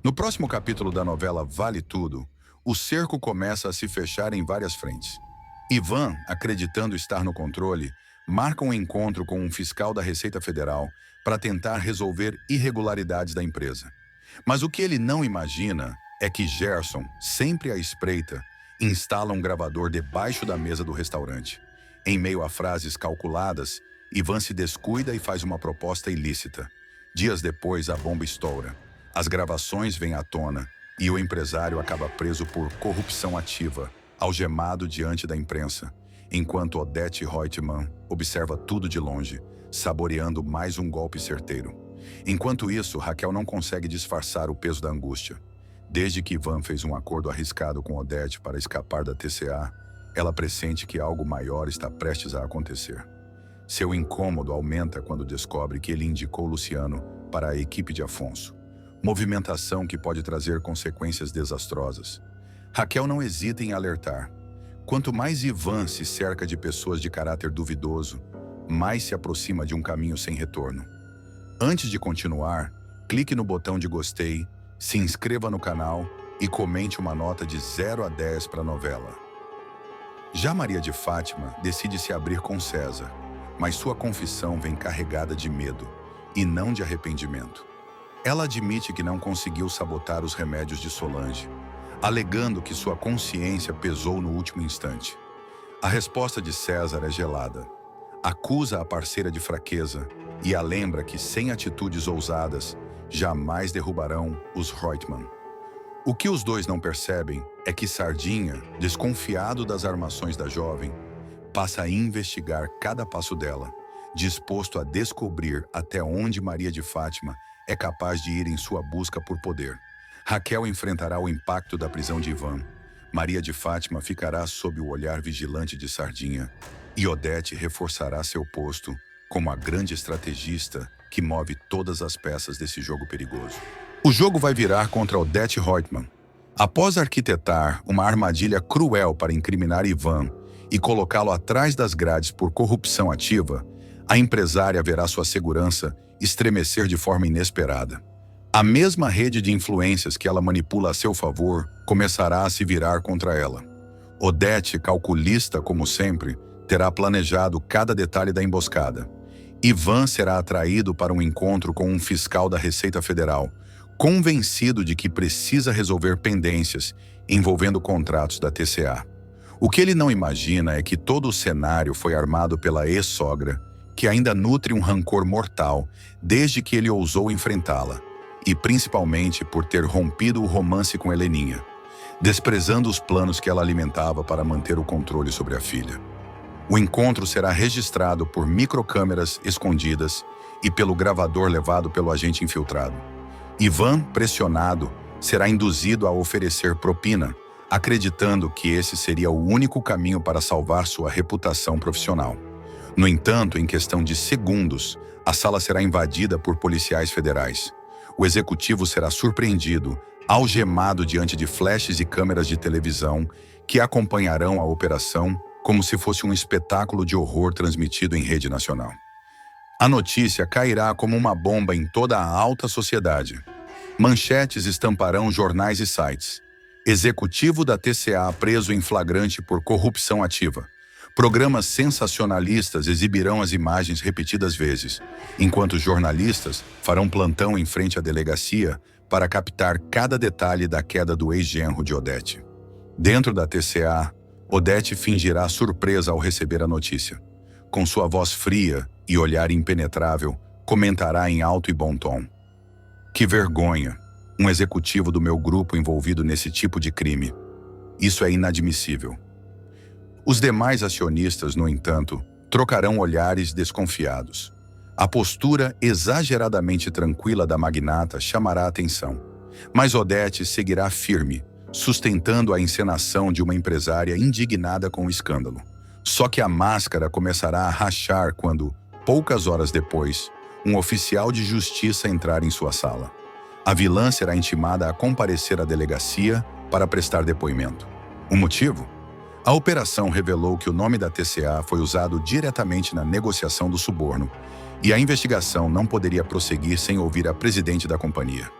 No próximo capítulo da novela Vale Tudo, o cerco começa a se fechar em várias frentes. Ivan, acreditando estar no controle, marca um encontro com um fiscal da Receita Federal para tentar resolver irregularidades da empresa. Mas o que ele não imagina é que Gerson, sempre à espreita, instala um gravador debaixo da mesa do restaurante. Em meio a frases calculadas, Ivan se descuida e faz uma proposta ilícita. Dias depois, a bomba estoura. As gravações vêm à tona e o empresário acaba preso por corrupção ativa, algemado diante da imprensa, enquanto Odete Reutemann observa tudo de longe, saboreando mais um golpe certeiro. Enquanto isso, Raquel não consegue disfarçar o peso da angústia. Desde que Ivan fez um acordo arriscado com Odete para escapar da TCA, ela pressente que algo maior está prestes a acontecer. Seu incômodo aumenta quando descobre que ele indicou Luciano para a equipe de Afonso. Movimentação que pode trazer consequências desastrosas. Raquel não hesita em alertar. Quanto mais Ivan se cerca de pessoas de caráter duvidoso, mais se aproxima de um caminho sem retorno. Antes de continuar, clique no botão de gostei, se inscreva no canal e comente uma nota de 0 a 10 para a novela. Já Maria de Fátima decide se abrir com César, mas sua confissão vem carregada de medo e não de arrependimento. Ela admite que não conseguiu sabotar os remédios de Solange, alegando que sua consciência pesou no último instante. A resposta de César é gelada. Acusa a parceira de fraqueza e a lembra que, sem atitudes ousadas, jamais derrubarão os Reutemann. O que os dois não percebem é que Sardinha, desconfiado das armações da jovem, passa a investigar cada passo dela, disposto a descobrir até onde Maria de Fátima é capaz de ir em sua busca por poder. Raquel enfrentará o impacto da prisão de Ivan. Maria de Fátima ficará sob o olhar vigilante de Sardinha e Odete reforçará seu posto como a grande estrategista que move todas as peças desse jogo perigoso. O jogo vai virar contra Odete Reutemann. Após arquitetar uma armadilha cruel para incriminar Ivan e colocá-lo atrás das grades por corrupção ativa, a empresária verá sua segurança estremecer de forma inesperada. A mesma rede de influências que ela manipula a seu favor começará a se virar contra ela. Odete, calculista como sempre, terá planejado cada detalhe da emboscada. Ivan será atraído para um encontro com um fiscal da Receita Federal, convencido de que precisa resolver pendências envolvendo contratos da TCA. O que ele não imagina é que todo o cenário foi armado pela ex-sogra, que ainda nutre um rancor mortal desde que ele ousou enfrentá-la, e principalmente por ter rompido o romance com Heleninha, desprezando os planos que ela alimentava para manter o controle sobre a filha. O encontro será registrado por microcâmeras escondidas e pelo gravador levado pelo agente infiltrado. Ivan, pressionado, será induzido a oferecer propina, acreditando que esse seria o único caminho para salvar sua reputação profissional. No entanto, em questão de segundos, a sala será invadida por policiais federais. O executivo será surpreendido, algemado diante de flashes e câmeras de televisão que acompanharão a operação como se fosse um espetáculo de horror transmitido em rede nacional. A notícia cairá como uma bomba em toda a alta sociedade. Manchetes estamparão jornais e sites. Executivo da TCA preso em flagrante por corrupção ativa. Programas sensacionalistas exibirão as imagens repetidas vezes, enquanto jornalistas farão plantão em frente à delegacia para captar cada detalhe da queda do ex-genro de Odete. Dentro da TCA, Odete fingirá surpresa ao receber a notícia. Com sua voz fria e olhar impenetrável, comentará em alto e bom tom: "Que vergonha, um executivo do meu grupo envolvido nesse tipo de crime. Isso é inadmissível." Os demais acionistas, no entanto, trocarão olhares desconfiados. A postura exageradamente tranquila da magnata chamará a atenção, mas Odete seguirá firme, sustentando a encenação de uma empresária indignada com o escândalo. Só que a máscara começará a rachar quando, poucas horas depois, um oficial de justiça entrar em sua sala. A vilã será intimada a comparecer à delegacia para prestar depoimento. O motivo? A operação revelou que o nome da TCA foi usado diretamente na negociação do suborno, e a investigação não poderia prosseguir sem ouvir a presidente da companhia.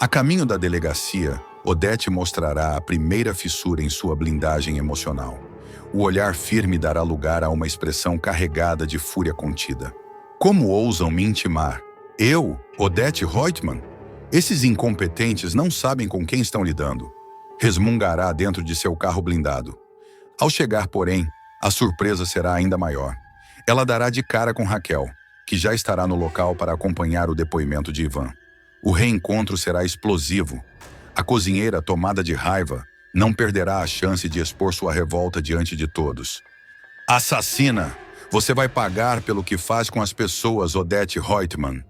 A caminho da delegacia, Odete mostrará a primeira fissura em sua blindagem emocional. O olhar firme dará lugar a uma expressão carregada de fúria contida. Como ousam me intimar? Eu, Odete Reutemann? Esses incompetentes não sabem com quem estão lidando. Resmungará dentro de seu carro blindado. Ao chegar, porém, a surpresa será ainda maior. Ela dará de cara com Raquel, que já estará no local para acompanhar o depoimento de Ivan. O reencontro será explosivo. A cozinheira, tomada de raiva, não perderá a chance de expor sua revolta diante de todos. Assassina! Você vai pagar pelo que faz com as pessoas, Odete Reutemann.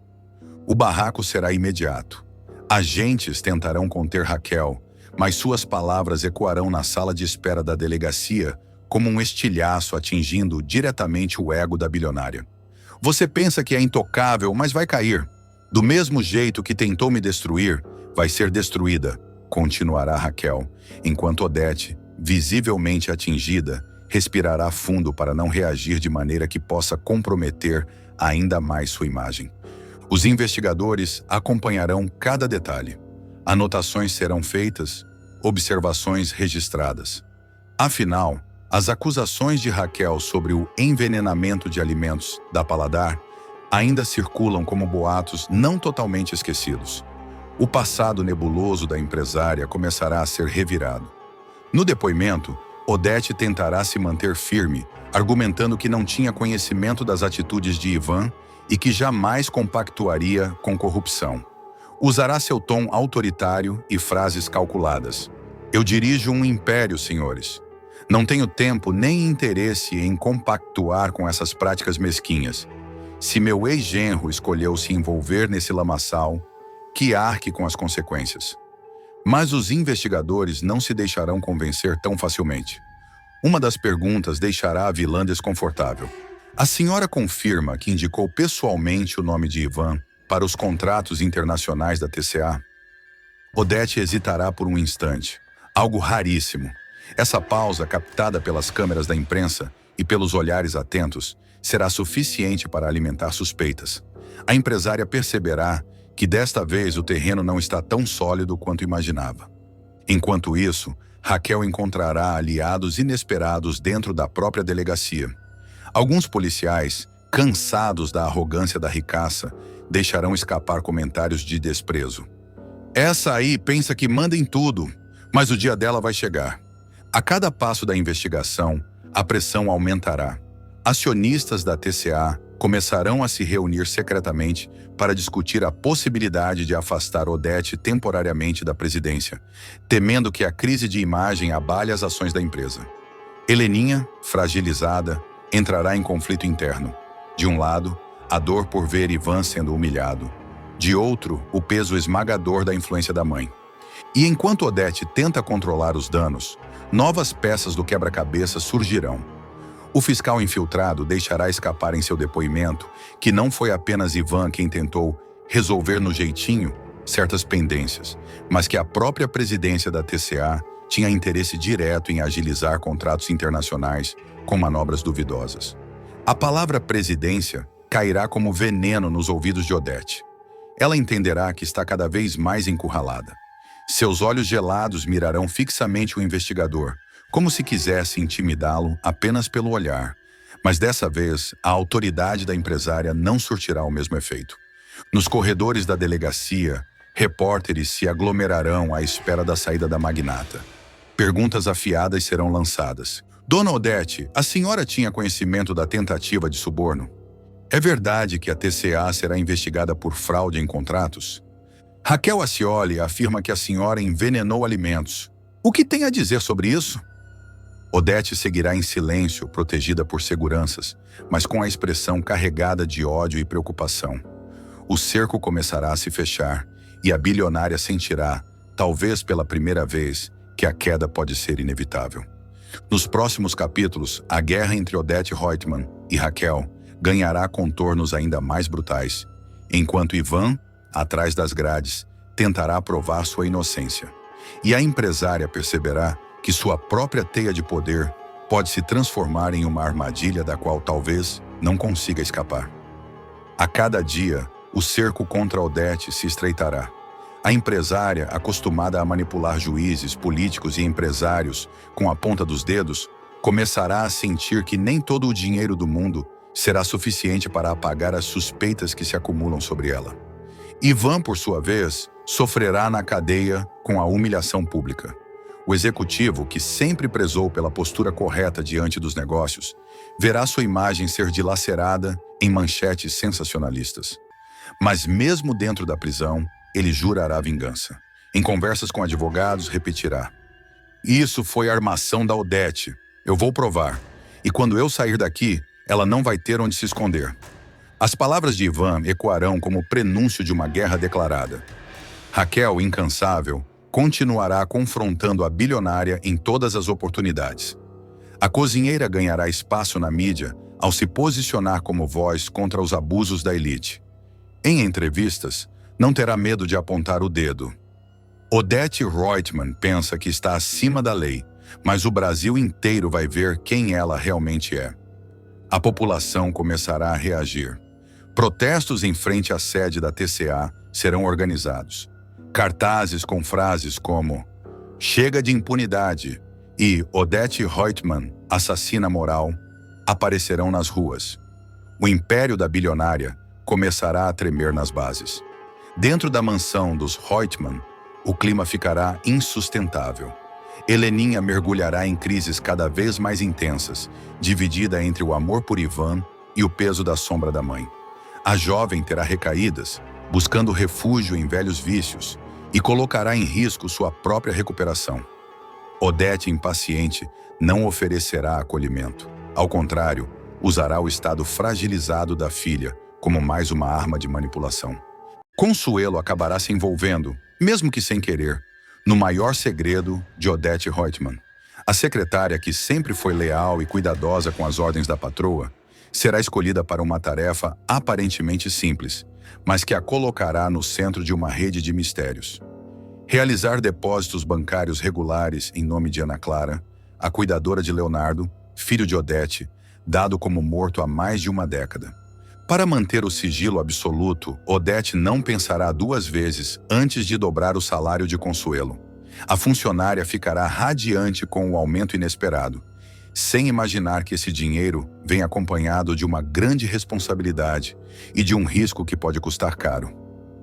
O barraco será imediato. Agentes tentarão conter Raquel, mas suas palavras ecoarão na sala de espera da delegacia como um estilhaço atingindo diretamente o ego da bilionária. Você pensa que é intocável, mas vai cair. Do mesmo jeito que tentou me destruir, vai ser destruída, continuará Raquel, enquanto Odete, visivelmente atingida, respirará fundo para não reagir de maneira que possa comprometer ainda mais sua imagem. Os investigadores acompanharão cada detalhe. Anotações serão feitas, observações registradas. Afinal, as acusações de Raquel sobre o envenenamento de alimentos da Paladar ainda circulam como boatos não totalmente esquecidos. O passado nebuloso da empresária começará a ser revirado. No depoimento, Odete tentará se manter firme, argumentando que não tinha conhecimento das atitudes de Ivan e que jamais compactuaria com corrupção. Usará seu tom autoritário e frases calculadas. Eu dirijo um império, senhores. Não tenho tempo nem interesse em compactuar com essas práticas mesquinhas. Se meu ex-genro escolheu se envolver nesse lamaçal, que arque com as consequências. Mas os investigadores não se deixarão convencer tão facilmente. Uma das perguntas deixará a vilã desconfortável. A senhora confirma que indicou pessoalmente o nome de Ivan para os contratos internacionais da TCA? Odete hesitará por um instante. Algo raríssimo. Essa pausa, captada pelas câmeras da imprensa e pelos olhares atentos, será suficiente para alimentar suspeitas. A empresária perceberá que desta vez o terreno não está tão sólido quanto imaginava. Enquanto isso, Raquel encontrará aliados inesperados dentro da própria delegacia. Alguns policiais, cansados da arrogância da ricaça, deixarão escapar comentários de desprezo. Essa aí pensa que manda em tudo, mas o dia dela vai chegar. A cada passo da investigação, a pressão aumentará. Acionistas da TCA começarão a se reunir secretamente para discutir a possibilidade de afastar Odete temporariamente da presidência, temendo que a crise de imagem abale as ações da empresa. Heleninha, fragilizada, entrará em conflito interno. De um lado, a dor por ver Ivan sendo humilhado. De outro, o peso esmagador da influência da mãe. E enquanto Odete tenta controlar os danos, novas peças do quebra-cabeça surgirão. O fiscal infiltrado deixará escapar em seu depoimento que não foi apenas Ivan quem tentou resolver no jeitinho certas pendências, mas que a própria presidência da TCA tinha interesse direto em agilizar contratos internacionais com manobras duvidosas. A palavra presidência cairá como veneno nos ouvidos de Odete. Ela entenderá que está cada vez mais encurralada. Seus olhos gelados mirarão fixamente o investigador, como se quisesse intimidá-lo apenas pelo olhar. Mas dessa vez, a autoridade da empresária não surtirá o mesmo efeito. Nos corredores da delegacia, repórteres se aglomerarão à espera da saída da magnata. Perguntas afiadas serão lançadas. Dona Odete, a senhora tinha conhecimento da tentativa de suborno? É verdade que a TCA será investigada por fraude em contratos? Raquel Acioli afirma que a senhora envenenou alimentos. O que tem a dizer sobre isso? Odete seguirá em silêncio, protegida por seguranças, mas com a expressão carregada de ódio e preocupação. O cerco começará a se fechar e a bilionária sentirá, talvez pela primeira vez, que a queda pode ser inevitável. Nos próximos capítulos, a guerra entre Odete Reutemann e Raquel ganhará contornos ainda mais brutais, enquanto Ivan, atrás das grades, tentará provar sua inocência. E a empresária perceberá que sua própria teia de poder pode se transformar em uma armadilha da qual talvez não consiga escapar. A cada dia, o cerco contra Odete se estreitará. A empresária, acostumada a manipular juízes, políticos e empresários com a ponta dos dedos, começará a sentir que nem todo o dinheiro do mundo será suficiente para apagar as suspeitas que se acumulam sobre ela. Ivan, por sua vez, sofrerá na cadeia com a humilhação pública. O executivo, que sempre prezou pela postura correta diante dos negócios, verá sua imagem ser dilacerada em manchetes sensacionalistas. Mas mesmo dentro da prisão, ele jurará vingança. Em conversas com advogados, repetirá: "Isso foi armação da Odete. Eu vou provar. E quando eu sair daqui, ela não vai ter onde se esconder." As palavras de Ivan ecoarão como prenúncio de uma guerra declarada. Raquel, incansável, continuará confrontando a bilionária em todas as oportunidades. A cozinheira ganhará espaço na mídia ao se posicionar como voz contra os abusos da elite. Em entrevistas, não terá medo de apontar o dedo. Odete Roitman pensa que está acima da lei, mas o Brasil inteiro vai ver quem ela realmente é. A população começará a reagir. Protestos em frente à sede da TCA serão organizados. Cartazes com frases como "Chega de impunidade" e "Odete Roitman, assassina moral" aparecerão nas ruas. O império da bilionária começará a tremer nas bases. Dentro da mansão dos Roitman, o clima ficará insustentável. Heleninha mergulhará em crises cada vez mais intensas, dividida entre o amor por Ivan e o peso da sombra da mãe. A jovem terá recaídas, buscando refúgio em velhos vícios, e colocará em risco sua própria recuperação. Odete, impaciente, não oferecerá acolhimento. Ao contrário, usará o estado fragilizado da filha como mais uma arma de manipulação. Consuelo acabará se envolvendo, mesmo que sem querer, no maior segredo de Odete Roitman. A secretária, que sempre foi leal e cuidadosa com as ordens da patroa, será escolhida para uma tarefa aparentemente simples, mas que a colocará no centro de uma rede de mistérios. Realizar depósitos bancários regulares em nome de Ana Clara, a cuidadora de Leonardo, filho de Odete, dado como morto há mais de uma década. Para manter o sigilo absoluto, Odete não pensará duas vezes antes de dobrar o salário de Consuelo. A funcionária ficará radiante com o aumento inesperado, sem imaginar que esse dinheiro vem acompanhado de uma grande responsabilidade e de um risco que pode custar caro.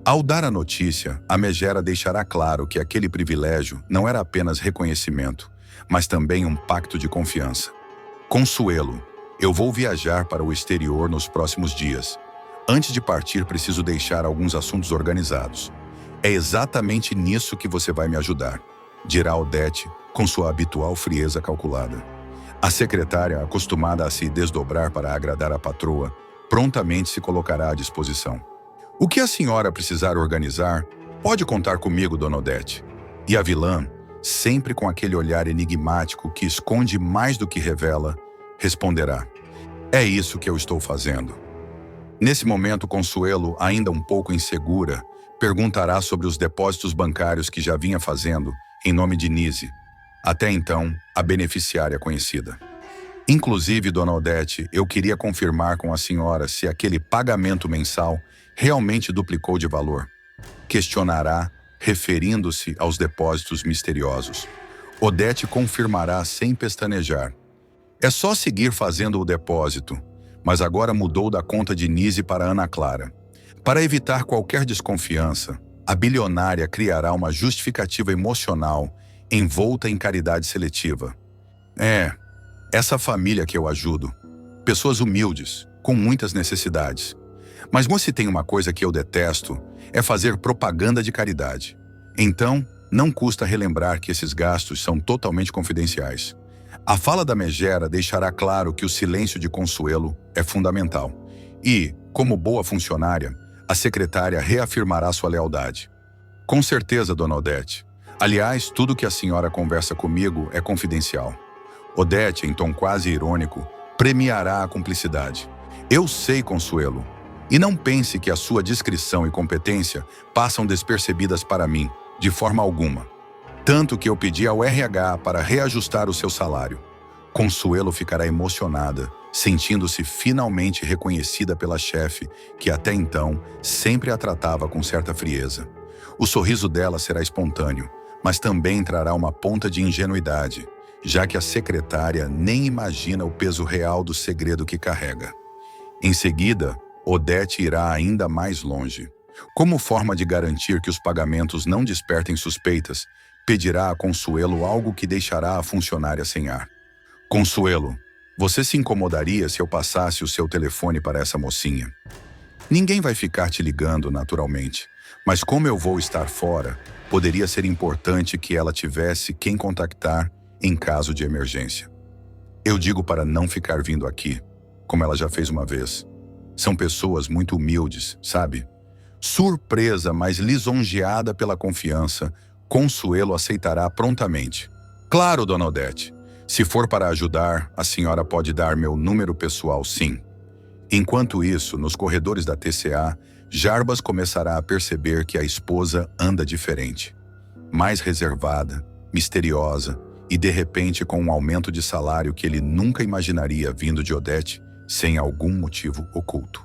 Ao dar a notícia, a megera deixará claro que aquele privilégio não era apenas reconhecimento, mas também um pacto de confiança. Consuelo, eu vou viajar para o exterior nos próximos dias. Antes de partir, preciso deixar alguns assuntos organizados. É exatamente nisso que você vai me ajudar, dirá Odete com sua habitual frieza calculada. A secretária, acostumada a se desdobrar para agradar a patroa, prontamente se colocará à disposição. O que a senhora precisar organizar, pode contar comigo, dona Odete. E a vilã, sempre com aquele olhar enigmático que esconde mais do que revela, responderá: "É isso que eu estou fazendo." Nesse momento, Consuelo, ainda um pouco insegura, perguntará sobre os depósitos bancários que já vinha fazendo em nome de Nise, até então a beneficiária conhecida. "Inclusive, dona Odete, eu queria confirmar com a senhora se aquele pagamento mensal realmente duplicou de valor", questionará, referindo-se aos depósitos misteriosos. Odete confirmará sem pestanejar: "É só seguir fazendo o depósito, mas agora mudou da conta de Nise para Ana Clara." Para evitar qualquer desconfiança, a bilionária criará uma justificativa emocional envolta em caridade seletiva. Essa família que eu ajudo, pessoas humildes, com muitas necessidades. Mas se tem uma coisa que eu detesto, é fazer propaganda de caridade. Então, não custa relembrar que esses gastos são totalmente confidenciais. A fala da megera deixará claro que o silêncio de Consuelo é fundamental. E, como boa funcionária, a secretária reafirmará sua lealdade. "Com certeza, dona Odete. Aliás, tudo que a senhora conversa comigo é confidencial." Odete, em tom quase irônico, premiará a cumplicidade. "Eu sei, Consuelo. E não pense que a sua discrição e competência passam despercebidas para mim, de forma alguma. Tanto que eu pedi ao RH para reajustar o seu salário." Consuelo ficará emocionada, sentindo-se finalmente reconhecida pela chefe, que até então sempre a tratava com certa frieza. O sorriso dela será espontâneo, mas também trará uma ponta de ingenuidade, já que a secretária nem imagina o peso real do segredo que carrega. Em seguida, Odete irá ainda mais longe. Como forma de garantir que os pagamentos não despertem suspeitas, pedirá a Consuelo algo que deixará a funcionária sem ar. Consuelo, você se incomodaria se eu passasse o seu telefone para essa mocinha? Ninguém vai ficar te ligando, naturalmente, mas como eu vou estar fora, poderia ser importante que ela tivesse quem contactar em caso de emergência. Eu digo para não ficar vindo aqui, como ela já fez uma vez. São pessoas muito humildes, sabe? Surpresa, mas lisonjeada pela confiança, Consuelo aceitará prontamente. Claro, dona Odete. Se for para ajudar, a senhora pode dar meu número pessoal, sim. Enquanto isso, nos corredores da TCA, Jarbas começará a perceber que a esposa anda diferente. Mais reservada, misteriosa e, de repente, com um aumento de salário que ele nunca imaginaria vindo de Odete, sem algum motivo oculto.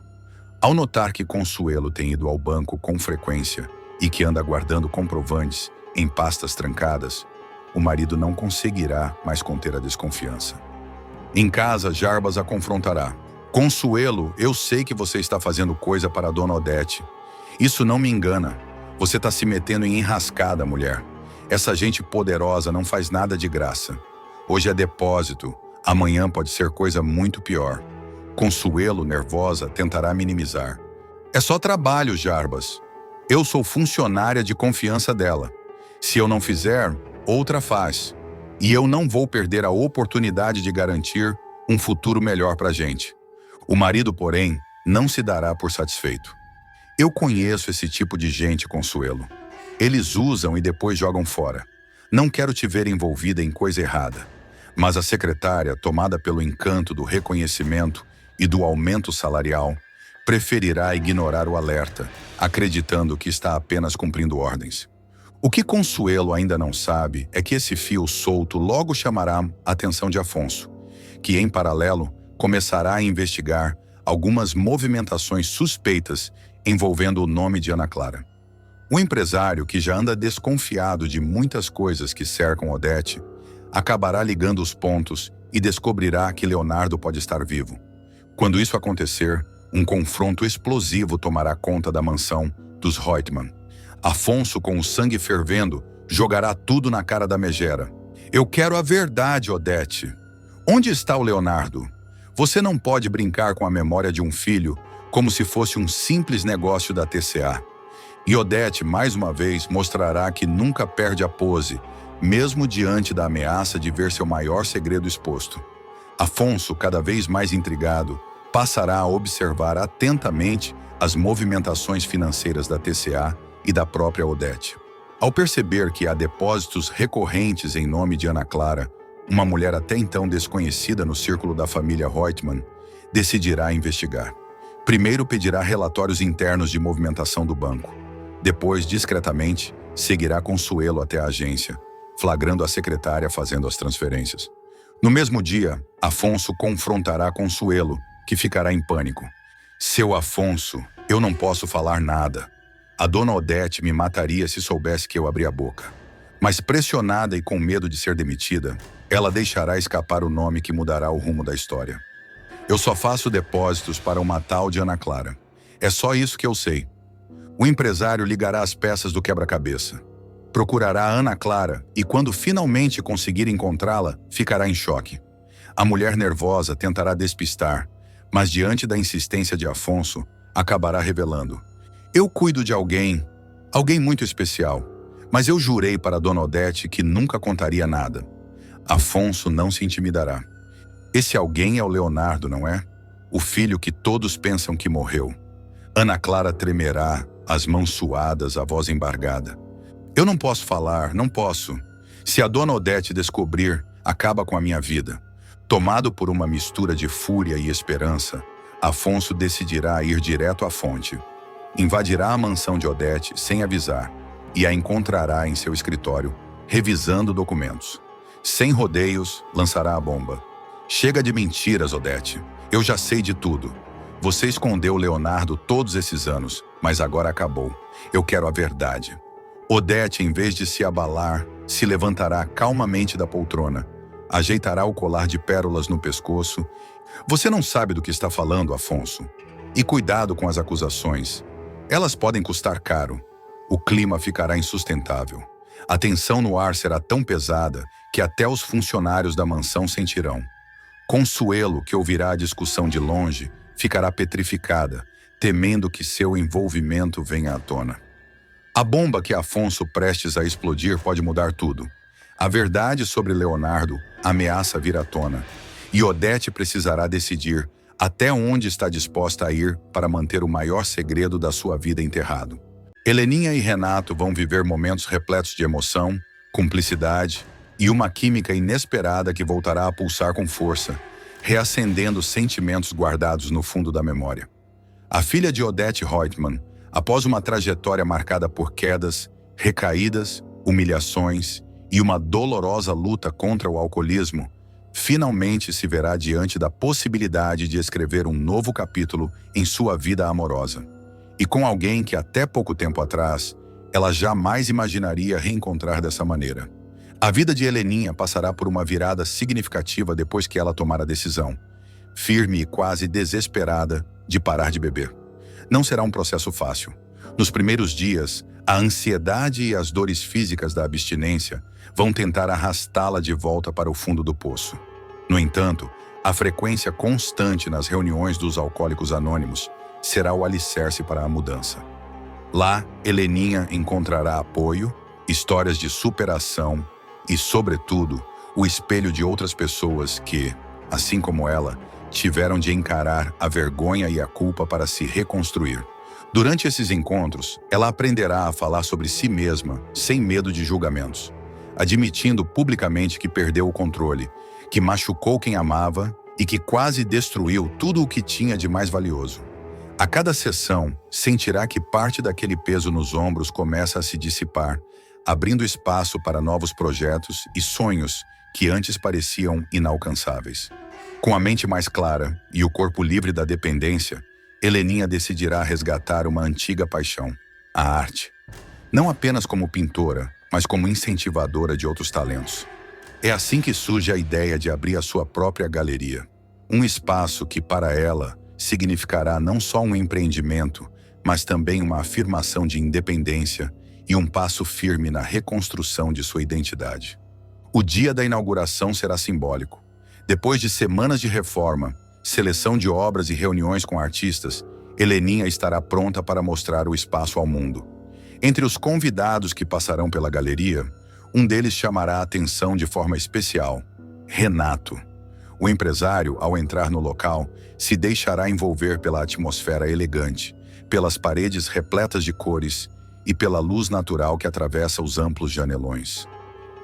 Ao notar que Consuelo tem ido ao banco com frequência e que anda guardando comprovantes em pastas trancadas, o marido não conseguirá mais conter a desconfiança. Em casa, Jarbas a confrontará. Consuelo, eu sei que você está fazendo coisa para a dona Odete. Isso não me engana. Você está se metendo em enrascada, mulher. Essa gente poderosa não faz nada de graça. Hoje é depósito, amanhã pode ser coisa muito pior. Consuelo, nervosa, tentará minimizar. É só trabalho, Jarbas. Eu sou funcionária de confiança dela. Se eu não fizer, outra faz. E eu não vou perder a oportunidade de garantir um futuro melhor para a gente. O marido, porém, não se dará por satisfeito. Eu conheço esse tipo de gente, Consuelo. Eles usam e depois jogam fora. Não quero te ver envolvida em coisa errada. Mas a secretária, tomada pelo encanto do reconhecimento e do aumento salarial, preferirá ignorar o alerta, acreditando que está apenas cumprindo ordens. O que Consuelo ainda não sabe é que esse fio solto logo chamará a atenção de Afonso, que, em paralelo, começará a investigar algumas movimentações suspeitas envolvendo o nome de Ana Clara. O empresário, que já anda desconfiado de muitas coisas que cercam Odete, acabará ligando os pontos e descobrirá que Leonardo pode estar vivo. Quando isso acontecer, um confronto explosivo tomará conta da mansão dos Reutemann. Afonso, com o sangue fervendo, jogará tudo na cara da megera. Eu quero a verdade, Odete. Onde está o Leonardo? Você não pode brincar com a memória de um filho como se fosse um simples negócio da TCA. E Odete, mais uma vez, mostrará que nunca perde a pose, mesmo diante da ameaça de ver seu maior segredo exposto. Afonso, cada vez mais intrigado, passará a observar atentamente as movimentações financeiras da TCA e da própria Odete. Ao perceber que há depósitos recorrentes em nome de Ana Clara, uma mulher até então desconhecida no círculo da família Reutemann, decidirá investigar. Primeiro pedirá relatórios internos de movimentação do banco. Depois, discretamente, seguirá Consuelo até a agência, flagrando a secretária fazendo as transferências. No mesmo dia, Afonso confrontará Consuelo, que ficará em pânico. Seu Afonso, eu não posso falar nada. A dona Odete me mataria se soubesse que eu abri a boca. Mas pressionada e com medo de ser demitida, ela deixará escapar o nome que mudará o rumo da história. Eu só faço depósitos para uma tal de Ana Clara. É só isso que eu sei. O empresário ligará as peças do quebra-cabeça. Procurará a Ana Clara e, quando finalmente conseguir encontrá-la, ficará em choque. A mulher nervosa tentará despistar, mas diante da insistência de Afonso, acabará revelando. Eu cuido de alguém muito especial, mas eu jurei para a dona Odete que nunca contaria nada. Afonso não se intimidará. Esse alguém é o Leonardo, não é? O filho que todos pensam que morreu. Ana Clara tremerá, as mãos suadas, a voz embargada. Eu não posso falar, não posso. Se a dona Odete descobrir, acaba com a minha vida. Tomado por uma mistura de fúria e esperança, Afonso decidirá ir direto à fonte. Invadirá a mansão de Odete sem avisar e a encontrará em seu escritório, revisando documentos. Sem rodeios, lançará a bomba. Chega de mentiras, Odete. Eu já sei de tudo. Você escondeu Leonardo todos esses anos, mas agora acabou. Eu quero a verdade. Odete, em vez de se abalar, se levantará calmamente da poltrona, ajeitará o colar de pérolas no pescoço. Você não sabe do que está falando, Afonso. E cuidado com as acusações. Elas podem custar caro. O clima ficará insustentável. A tensão no ar será tão pesada que até os funcionários da mansão sentirão. Consuelo, que ouvirá a discussão de longe, ficará petrificada, temendo que seu envolvimento venha à tona. A bomba que Afonso prestes a explodir pode mudar tudo. A verdade sobre Leonardo ameaça vir à tona, e Odete precisará decidir até onde está disposta a ir para manter o maior segredo da sua vida enterrado. Heleninha e Renato vão viver momentos repletos de emoção, cumplicidade e uma química inesperada que voltará a pulsar com força, reacendendo sentimentos guardados no fundo da memória. A filha de Odete Reutemann, após uma trajetória marcada por quedas, recaídas, humilhações e uma dolorosa luta contra o alcoolismo, finalmente se verá diante da possibilidade de escrever um novo capítulo em sua vida amorosa. E com alguém que até pouco tempo atrás, ela jamais imaginaria reencontrar dessa maneira. A vida de Heleninha passará por uma virada significativa depois que ela tomar a decisão, firme e quase desesperada, de parar de beber. Não será um processo fácil. Nos primeiros dias, a ansiedade e as dores físicas da abstinência vão tentar arrastá-la de volta para o fundo do poço. No entanto, a frequência constante nas reuniões dos Alcoólicos Anônimos será o alicerce para a mudança. Lá, Heleninha encontrará apoio, histórias de superação e, sobretudo, o espelho de outras pessoas que, assim como ela, tiveram de encarar a vergonha e a culpa para se reconstruir. Durante esses encontros, ela aprenderá a falar sobre si mesma, sem medo de julgamentos, admitindo publicamente que perdeu o controle, que machucou quem amava e que quase destruiu tudo o que tinha de mais valioso. A cada sessão, sentirá que parte daquele peso nos ombros começa a se dissipar, abrindo espaço para novos projetos e sonhos que antes pareciam inalcançáveis. Com a mente mais clara e o corpo livre da dependência, Heleninha decidirá resgatar uma antiga paixão, a arte. Não apenas como pintora, mas como incentivadora de outros talentos. É assim que surge a ideia de abrir a sua própria galeria. Um espaço que, para ela, significará não só um empreendimento, mas também uma afirmação de independência e um passo firme na reconstrução de sua identidade. O dia da inauguração será simbólico. Depois de semanas de reforma, seleção de obras e reuniões com artistas, Heleninha estará pronta para mostrar o espaço ao mundo. Entre os convidados que passarão pela galeria, um deles chamará a atenção de forma especial: Renato. O empresário, ao entrar no local, se deixará envolver pela atmosfera elegante, pelas paredes repletas de cores e pela luz natural que atravessa os amplos janelões.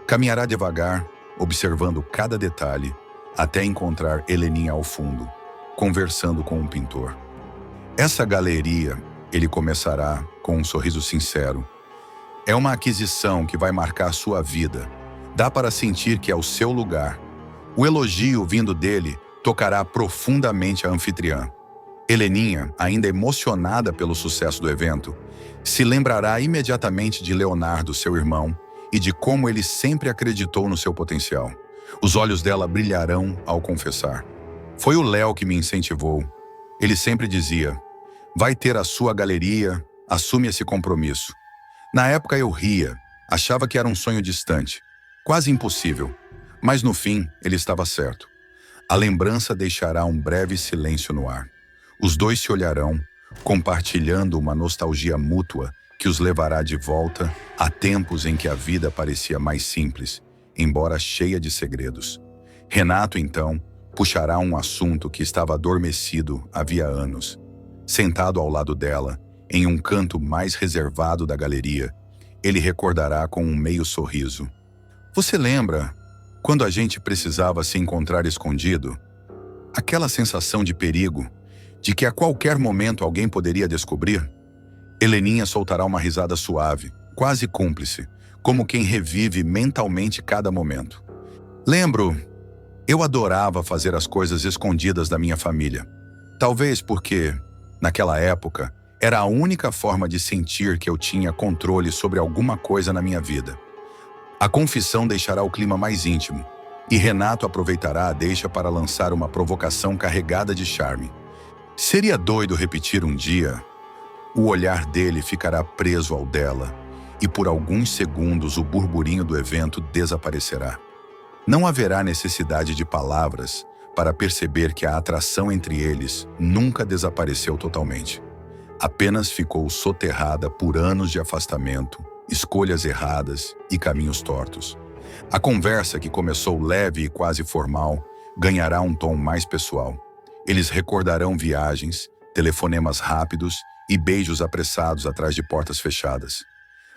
Caminhará devagar, observando cada detalhe, até encontrar Heleninha ao fundo, conversando com um pintor. Essa galeria, ele começará com um sorriso sincero. É uma aquisição que vai marcar sua vida. Dá para sentir que é o seu lugar. O elogio vindo dele tocará profundamente a anfitriã. Heleninha, ainda emocionada pelo sucesso do evento, se lembrará imediatamente de Leonardo, seu irmão, e de como ele sempre acreditou no seu potencial. Os olhos dela brilharão ao confessar: foi o Léo que me incentivou. Ele sempre dizia: vai ter a sua galeria, assume esse compromisso. Na época eu ria, achava que era um sonho distante, quase impossível. Mas no fim, ele estava certo. A lembrança deixará um breve silêncio no ar. Os dois se olharão, compartilhando uma nostalgia mútua que os levará de volta a tempos em que a vida parecia mais simples, embora cheia de segredos. Renato, então, puxará um assunto que estava adormecido havia anos. Sentado ao lado dela, em um canto mais reservado da galeria, ele recordará com um meio sorriso: você lembra quando a gente precisava se encontrar escondido? Aquela sensação de perigo, de que a qualquer momento alguém poderia descobrir? Heleninha soltará uma risada suave, quase cúmplice, como quem revive mentalmente cada momento. Lembro, eu adorava fazer as coisas escondidas da minha família. Talvez porque, naquela época, Era a única forma de sentir que eu tinha controle sobre alguma coisa na minha vida. A confissão deixará o clima mais íntimo, e Renato aproveitará a deixa para lançar uma provocação carregada de charme. Seria doido repetir um dia? O olhar dele ficará preso ao dela, e por alguns segundos o burburinho do evento desaparecerá. Não haverá necessidade de palavras para perceber que a atração entre eles nunca desapareceu totalmente. Apenas ficou soterrada por anos de afastamento, escolhas erradas e caminhos tortos. A conversa, que começou leve e quase formal, ganhará um tom mais pessoal. Eles recordarão viagens, telefonemas rápidos e beijos apressados atrás de portas fechadas.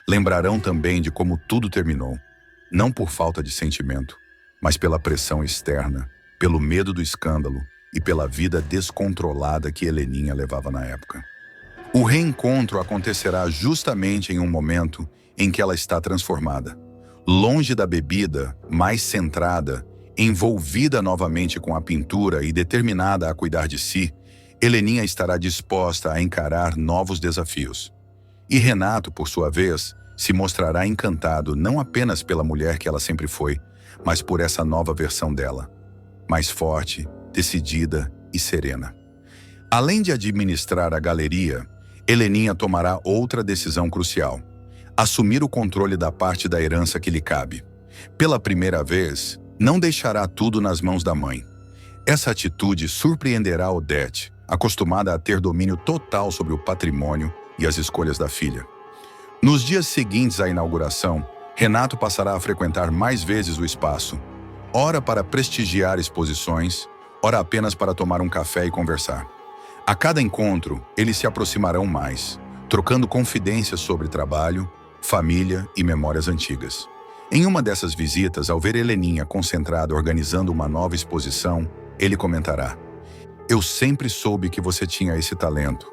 Lembrarão também de como tudo terminou, não por falta de sentimento, mas pela pressão externa, pelo medo do escândalo e pela vida descontrolada que Heleninha levava na época. O reencontro acontecerá justamente em um momento em que ela está transformada. Longe da bebida, mais centrada, envolvida novamente com a pintura e determinada a cuidar de si, Heleninha estará disposta a encarar novos desafios. E Renato, por sua vez, se mostrará encantado não apenas pela mulher que ela sempre foi, mas por essa nova versão dela, mais forte, decidida e serena. Além de administrar a galeria, Heleninha tomará outra decisão crucial: assumir o controle da parte da herança que lhe cabe. Pela primeira vez, não deixará tudo nas mãos da mãe. Essa atitude surpreenderá Odete, acostumada a ter domínio total sobre o patrimônio e as escolhas da filha. Nos dias seguintes à inauguração, Renato passará a frequentar mais vezes o espaço, ora para prestigiar exposições, ora apenas para tomar um café e conversar. A cada encontro, eles se aproximarão mais, trocando confidências sobre trabalho, família e memórias antigas. Em uma dessas visitas, ao ver Heleninha concentrada organizando uma nova exposição, ele comentará: "Eu sempre soube que você tinha esse talento.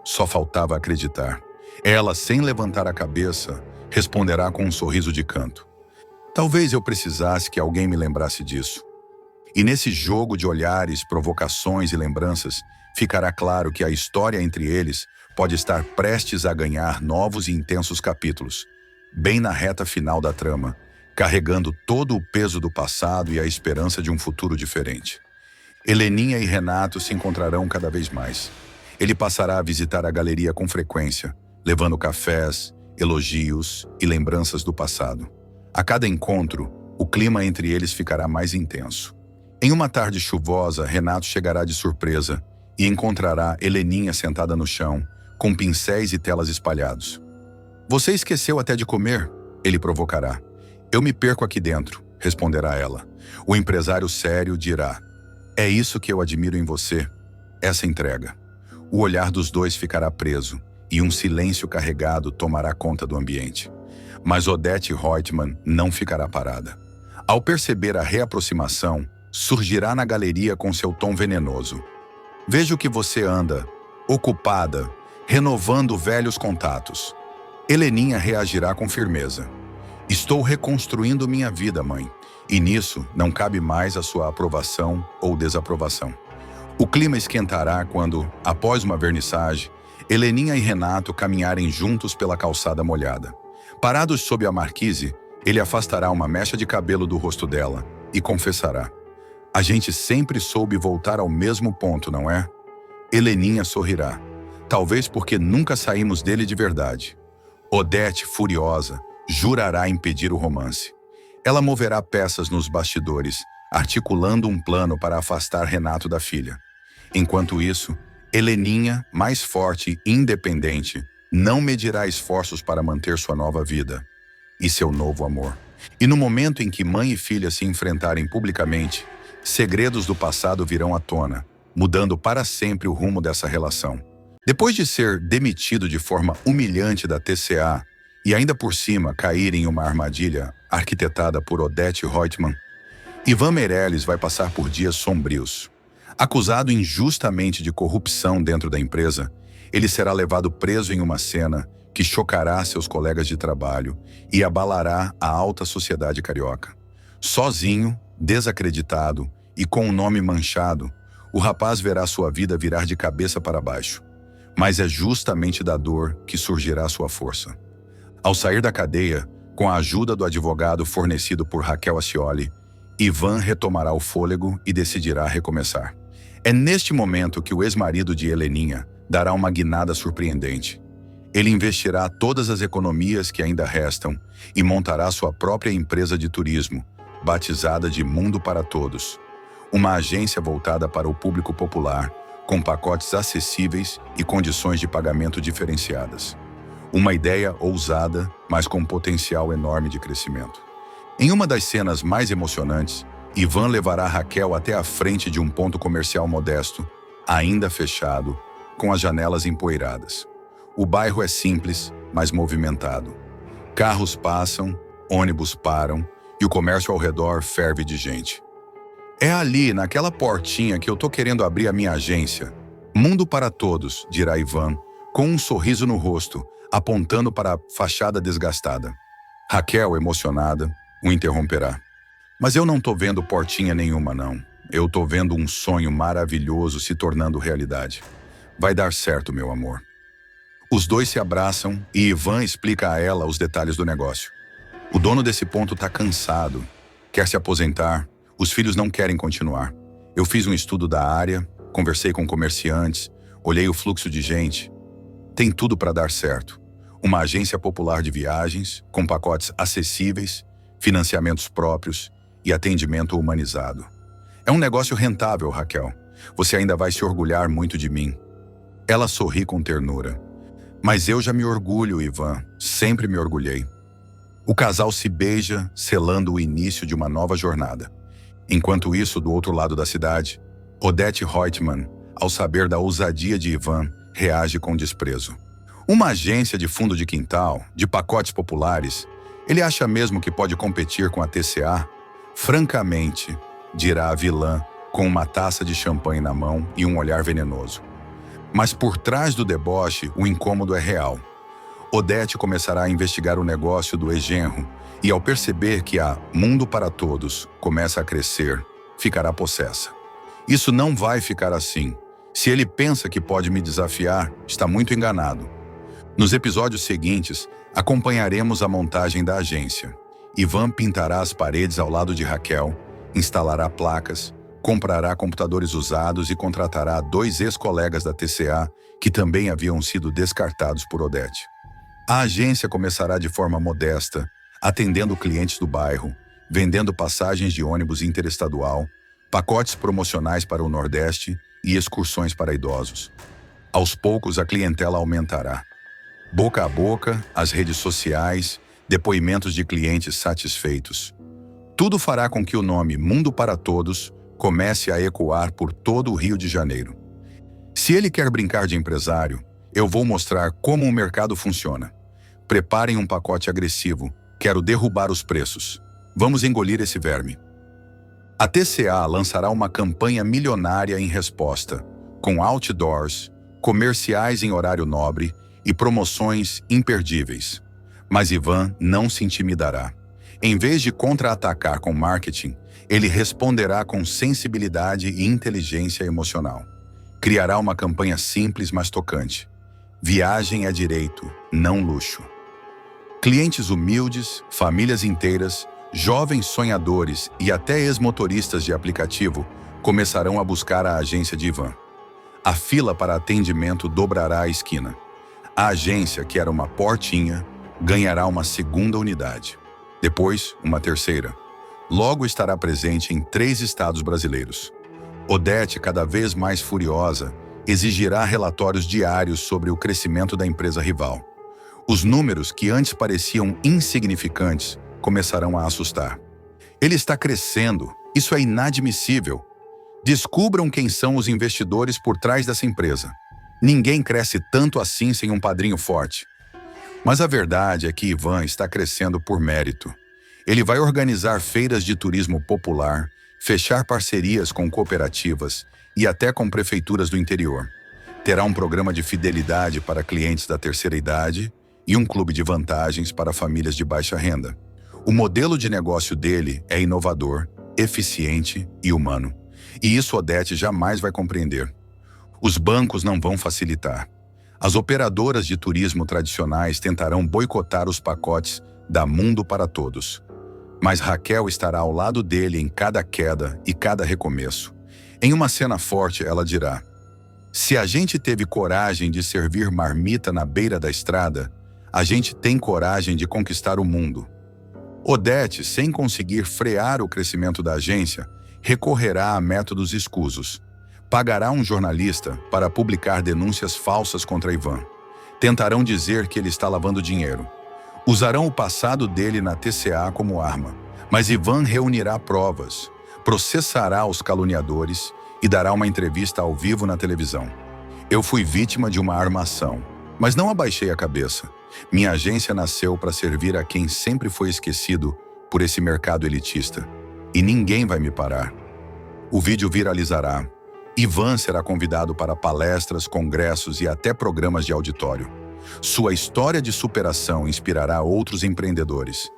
Só faltava acreditar." Ela, sem levantar a cabeça, responderá com um sorriso de canto: "Talvez eu precisasse que alguém me lembrasse disso." E nesse jogo de olhares, provocações e lembranças, ficará claro que a história entre eles pode estar prestes a ganhar novos e intensos capítulos, bem na reta final da trama, carregando todo o peso do passado e a esperança de um futuro diferente. Heleninha e Renato se encontrarão cada vez mais. Ele passará a visitar a galeria com frequência, levando cafés, elogios e lembranças do passado. A cada encontro, o clima entre eles ficará mais intenso. Em uma tarde chuvosa, Renato chegará de surpresa e encontrará Heleninha sentada no chão, com pincéis e telas espalhados. "Você esqueceu até de comer?" ele provocará. "Eu me perco aqui dentro", responderá ela. O empresário sério dirá: "É isso que eu admiro em você, essa entrega." O olhar dos dois ficará preso e um silêncio carregado tomará conta do ambiente. Mas Odete Reutemann não ficará parada. Ao perceber a reaproximação, surgirá na galeria com seu tom venenoso. "Vejo que você anda, ocupada, renovando velhos contatos." Heleninha reagirá com firmeza: "Estou reconstruindo minha vida, mãe, e nisso não cabe mais a sua aprovação ou desaprovação." O clima esquentará quando, após uma vernissage, Heleninha e Renato caminharem juntos pela calçada molhada. Parados sob a marquise, ele afastará uma mecha de cabelo do rosto dela e confessará: "A gente sempre soube voltar ao mesmo ponto, não é?" Heleninha sorrirá, talvez porque nunca saímos dele de verdade. Odete, furiosa, jurará impedir o romance. Ela moverá peças nos bastidores, articulando um plano para afastar Renato da filha. Enquanto isso, Heleninha, mais forte e independente, não medirá esforços para manter sua nova vida e seu novo amor. E no momento em que mãe e filha se enfrentarem publicamente, segredos do passado virão à tona, mudando para sempre o rumo dessa relação. Depois de ser demitido de forma humilhante da TCA e ainda por cima cair em uma armadilha arquitetada por Odete Reutemann, Ivan Meirelles vai passar por dias sombrios. Acusado injustamente de corrupção dentro da empresa, ele será levado preso em uma cena que chocará seus colegas de trabalho e abalará a alta sociedade carioca. Sozinho, desacreditado e com o nome manchado, o rapaz verá sua vida virar de cabeça para baixo. mas é justamente da dor que surgirá sua força. Ao sair da cadeia, com a ajuda do advogado fornecido por Raquel Ascioli, Ivan retomará o fôlego e decidirá recomeçar. É neste momento que o ex-marido de Heleninha dará uma guinada surpreendente. Ele investirá todas as economias que ainda restam e montará sua própria empresa de turismo, batizada de Mundo para Todos. Uma agência voltada para o público popular, com pacotes acessíveis e condições de pagamento diferenciadas. Uma ideia ousada, mas com potencial enorme de crescimento. Em uma das cenas mais emocionantes, Ivan levará Raquel até a frente de um ponto comercial modesto, ainda fechado, com as janelas empoeiradas. O bairro é simples, mas movimentado. Carros passam, ônibus param e o comércio ao redor ferve de gente. É ali, naquela portinha, que eu tô querendo abrir a minha agência. Mundo para Todos, dirá Ivan, com um sorriso no rosto, apontando para a fachada desgastada. Raquel, emocionada, o interromperá. Mas eu não tô vendo portinha nenhuma, não. Eu tô vendo um sonho maravilhoso se tornando realidade. Vai dar certo, meu amor. Os dois se abraçam e Ivan explica a ela os detalhes do negócio. O dono desse ponto tá cansado, quer se aposentar, os filhos não querem continuar. Eu fiz um estudo da área, conversei com comerciantes, olhei o fluxo de gente. Tem tudo para dar certo. Uma agência popular de viagens, com pacotes acessíveis, financiamentos próprios e atendimento humanizado. É um negócio rentável, Raquel. Você ainda vai se orgulhar muito de mim. Ela sorri com ternura. Mas eu já me orgulho, Ivan. Sempre me orgulhei. O casal se beija, selando o início de uma nova jornada. Enquanto isso, do outro lado da cidade, Odete Reutemann, ao saber da ousadia de Ivan, reage com desprezo. Uma agência de fundo de quintal, de pacotes populares, ele acha mesmo que pode competir com a TCA? Francamente, dirá a vilã, com uma taça de champanhe na mão e um olhar venenoso. Mas por trás do deboche, o incômodo é real. Odete começará a investigar o negócio do ex-genro e, ao perceber que a Mundo para Todos começa a crescer, ficará possessa. Isso não vai ficar assim. Se ele pensa que pode me desafiar, está muito enganado. Nos episódios seguintes, acompanharemos a montagem da agência. Ivan pintará as paredes ao lado de Raquel, instalará placas, comprará computadores usados e contratará 2 ex-colegas da TCA que também haviam sido descartados por Odete. A agência começará de forma modesta, atendendo clientes do bairro, vendendo passagens de ônibus interestadual, pacotes promocionais para o Nordeste e excursões para idosos. Aos poucos, a clientela aumentará. Boca a boca, as redes sociais, depoimentos de clientes satisfeitos. Tudo fará com que o nome Mundo para Todos comece a ecoar por todo o Rio de Janeiro. Se ele quer brincar de empresário, eu vou mostrar como o mercado funciona. Preparem um pacote agressivo. Quero derrubar os preços. Vamos engolir esse verme. A TCA lançará uma campanha milionária em resposta, com outdoors, comerciais em horário nobre e promoções imperdíveis. Mas Ivan não se intimidará. Em vez de contra-atacar com marketing, ele responderá com sensibilidade e inteligência emocional. Criará uma campanha simples, mas tocante. Viagem é direito, não luxo. Clientes humildes, famílias inteiras, jovens sonhadores e até ex-motoristas de aplicativo começarão a buscar a agência de Ivan. A fila para atendimento dobrará a esquina. A agência, que era uma portinha, ganhará uma segunda unidade. Depois, uma terceira. Logo estará presente em 3 estados brasileiros. Odete, cada vez mais furiosa, exigirá relatórios diários sobre o crescimento da empresa rival. Os números, que antes pareciam insignificantes, começarão a assustar. Ele está crescendo, isso é inadmissível. Descubram quem são os investidores por trás dessa empresa. Ninguém cresce tanto assim sem um padrinho forte. Mas a verdade é que Ivan está crescendo por mérito. Ele vai organizar feiras de turismo popular, fechar parcerias com cooperativas e até com prefeituras do interior. Terá um programa de fidelidade para clientes da terceira idade e um clube de vantagens para famílias de baixa renda. O modelo de negócio dele é inovador, eficiente e humano. E isso Odete jamais vai compreender. Os bancos não vão facilitar. As operadoras de turismo tradicionais tentarão boicotar os pacotes da Mundo para Todos. Mas Raquel estará ao lado dele em cada queda e cada recomeço. Em uma cena forte, ela dirá: "Se a gente teve coragem de servir marmita na beira da estrada, a gente tem coragem de conquistar o mundo." Odete, sem conseguir frear o crescimento da agência, recorrerá a métodos escusos. Pagará um jornalista para publicar denúncias falsas contra Ivan. Tentarão dizer que ele está lavando dinheiro. Usarão o passado dele na TCA como arma, mas Ivan reunirá provas, processará os caluniadores e dará uma entrevista ao vivo na televisão. "Eu fui vítima de uma armação, mas não abaixei a cabeça. Minha agência nasceu para servir a quem sempre foi esquecido por esse mercado elitista. E ninguém vai me parar." O vídeo viralizará. Ivan será convidado para palestras, congressos e até programas de auditório. Sua história de superação inspirará outros empreendedores.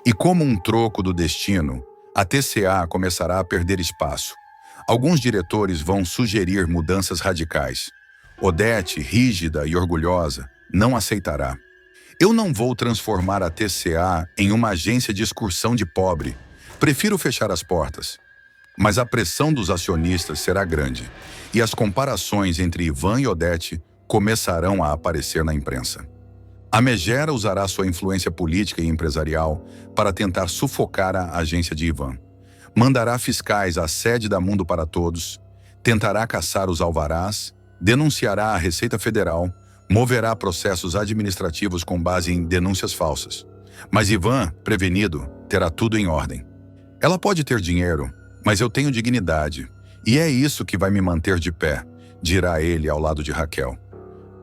E como um troco do destino, a TCA começará a perder espaço. Alguns diretores vão sugerir mudanças radicais. Odete, rígida e orgulhosa, não aceitará. "Eu não vou transformar a TCA em uma agência de excursão de pobre. Prefiro fechar as portas." Mas a pressão dos acionistas será grande, e as comparações entre Ivan e Odete começarão a aparecer na imprensa. A Megera usará sua influência política e empresarial para tentar sufocar a agência de Ivan. Mandará fiscais à sede da Mundo para Todos, tentará caçar os alvarás, denunciará a Receita Federal, moverá processos administrativos com base em denúncias falsas. Mas Ivan, prevenido, terá tudo em ordem. "Ela pode ter dinheiro, mas eu tenho dignidade, e é isso que vai me manter de pé", dirá ele ao lado de Raquel.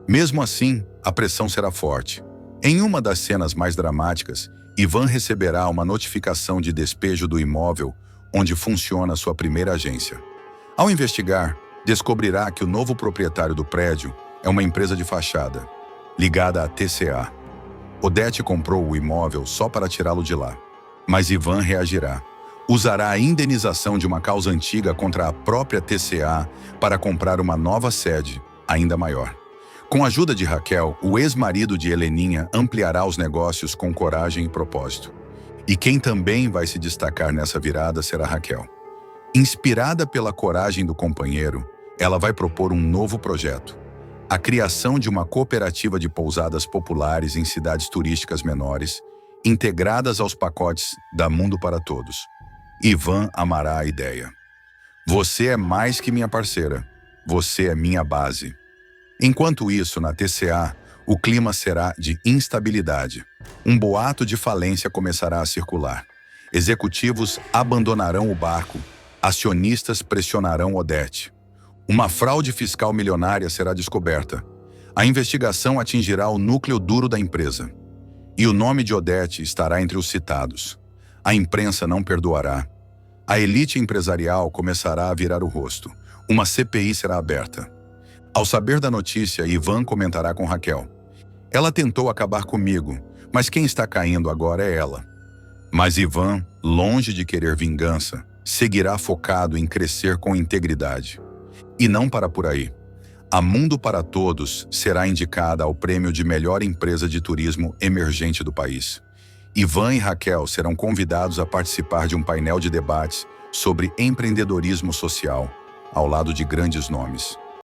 Mesmo assim, a pressão será forte. Em uma das cenas mais dramáticas, Ivan receberá uma notificação de despejo do imóvel onde funciona sua primeira agência. Ao investigar, descobrirá que o novo proprietário do prédio é uma empresa de fachada, ligada à TCA. Odete comprou o imóvel só para tirá-lo de lá. Mas Ivan reagirá. Usará a indenização de uma causa antiga contra a própria TCA para comprar uma nova sede, ainda maior. Com a ajuda de Raquel, o ex-marido de Heleninha ampliará os negócios com coragem e propósito. E quem também vai se destacar nessa virada será Raquel. Inspirada pela coragem do companheiro, ela vai propor um novo projeto: a criação de uma cooperativa de pousadas populares em cidades turísticas menores, integradas aos pacotes da Mundo para Todos. Ivan amará a ideia. "Você é mais que minha parceira. Você é minha base." Enquanto isso, na TCA, o clima será de instabilidade. Um boato de falência começará a circular. Executivos abandonarão o barco. Acionistas pressionarão Odete. Uma fraude fiscal milionária será descoberta. A investigação atingirá o núcleo duro da empresa. E o nome de Odete estará entre os citados. A imprensa não perdoará. A elite empresarial começará a virar o rosto. Uma CPI será aberta. Ao saber da notícia, Ivan comentará com Raquel: "Ela tentou acabar comigo, mas quem está caindo agora é ela." Mas Ivan, longe de querer vingança, seguirá focado em crescer com integridade. E não para por aí. A Mundo para Todos será indicada ao prêmio de melhor empresa de turismo emergente do país. Ivan e Raquel serão convidados a participar de um painel de debates sobre empreendedorismo social, ao lado de grandes nomes.